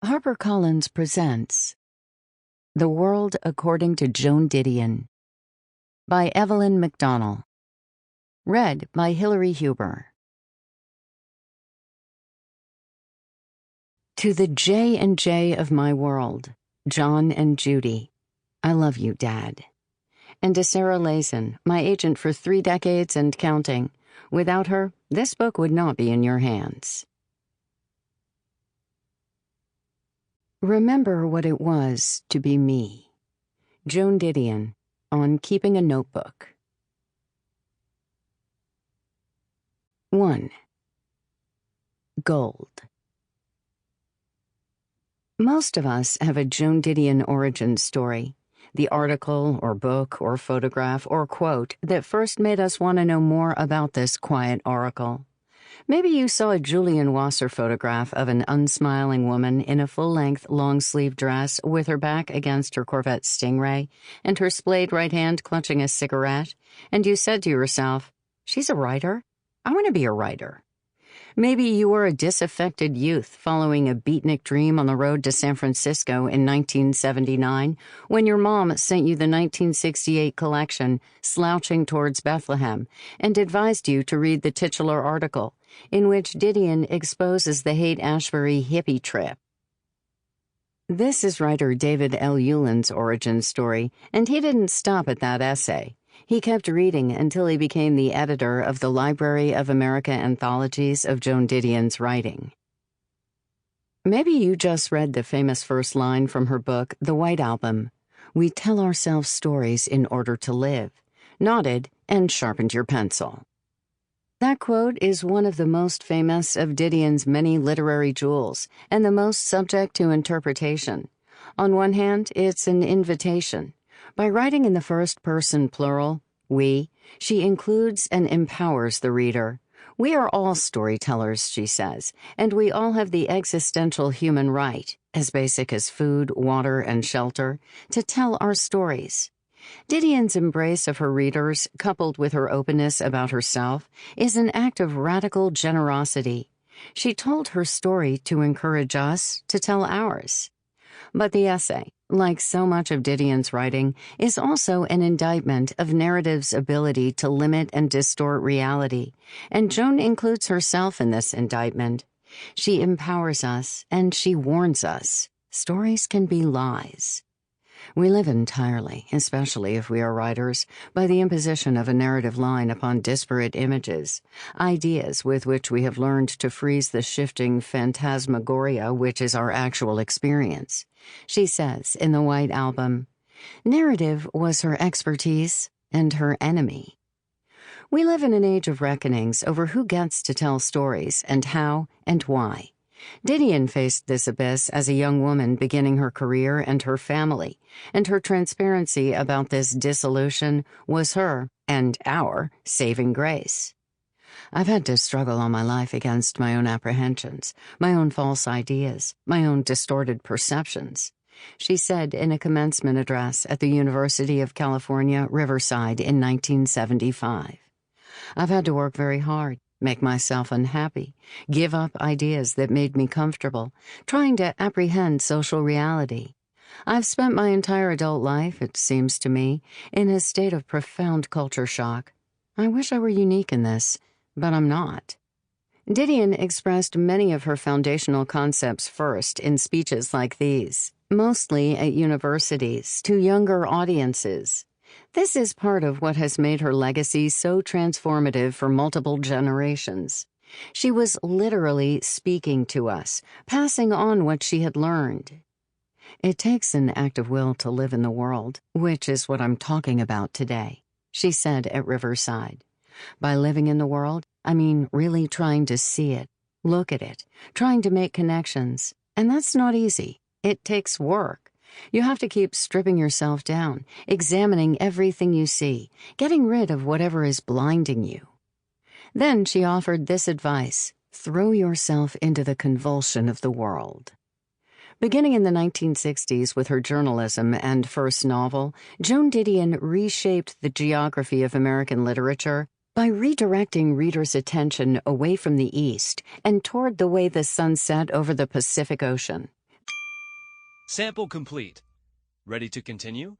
HarperCollins presents The World According to Joan Didion by Evelyn Mcdonnell. Read by Hilary Huber. To the J&J of my world, John and Judy, I love you, Dad. And to Sarah Lazen, my agent for 3 decades and counting. Without her, this book would not be in your hands. Remember what it was to be me. Joan Didion, on Keeping a Notebook. 1. Gold. Most of us have a Joan Didion origin story, the article or book or photograph or quote that first made us want to know more about this quiet oracle. Maybe you saw a Julian Wasser photograph of an unsmiling woman in a full-length, long-sleeve dress with her back against her Corvette Stingray and her splayed right hand clutching a cigarette, and you said to yourself, "She's a writer? I want to be a writer." Maybe you were a disaffected youth following a beatnik dream on the road to San Francisco in 1979 when your mom sent you the 1968 collection Slouching Towards Bethlehem and advised you to read the titular article in which Didion exposes the Haight-Ashbury hippie trip. This is writer David L. Euland's origin story, and he didn't stop at that essay. He kept reading until he became the editor of the Library of America Anthologies of Joan Didion's writing. Maybe you just read the famous first line from her book, The White Album. We tell ourselves stories in order to live. Nodded and sharpened your pencil. That quote is one of the most famous of Didion's many literary jewels and the most subject to interpretation. On one hand, it's an invitation. By writing in the first-person plural, we, she includes and empowers the reader. We are all storytellers, she says, and we all have the existential human right, as basic as food, water, and shelter, to tell our stories. Didion's embrace of her readers, coupled with her openness about herself, is an act of radical generosity. She told her story to encourage us to tell ours. But the essay, like so much of Didion's writing, is also an indictment of narrative's ability to limit and distort reality, and Joan includes herself in this indictment. She empowers us, and she warns us. Stories can be lies. We live entirely, especially if we are writers, by the imposition of a narrative line upon disparate images, ideas with which we have learned to freeze the shifting phantasmagoria which is our actual experience. She says in The White Album, narrative was her expertise and her enemy. We live in an age of reckonings over who gets to tell stories and how and why. Didion faced this abyss as a young woman beginning her career and her family, and her transparency about this dissolution was her, and our, saving grace. I've had to struggle all my life against my own apprehensions, my own false ideas, my own distorted perceptions, she said in a commencement address at the University of California, Riverside in 1975. I've had to work very hard, make myself unhappy, give up ideas that made me comfortable, trying to apprehend social reality. I've spent my entire adult life, it seems to me, in a state of profound culture shock. I wish I were unique in this, but I'm not. Didion expressed many of her foundational concepts first in speeches like these, mostly at universities, to younger audiences. This is part of what has made her legacy so transformative for multiple generations. She was literally speaking to us, passing on what she had learned. It takes an act of will to live in the world, which is what I'm talking about today, she said at Riverside. By living in the world, I mean really trying to see it, look at it, trying to make connections. And that's not easy. It takes work. You have to keep stripping yourself down, examining everything you see, getting rid of whatever is blinding you. Then she offered this advice: throw yourself into the convulsion of the world. Beginning in the 1960s with her journalism and first novel, Joan Didion reshaped the geography of American literature by redirecting readers' attention away from the East and toward the way the sun set over the Pacific Ocean. Sample complete. Ready to continue?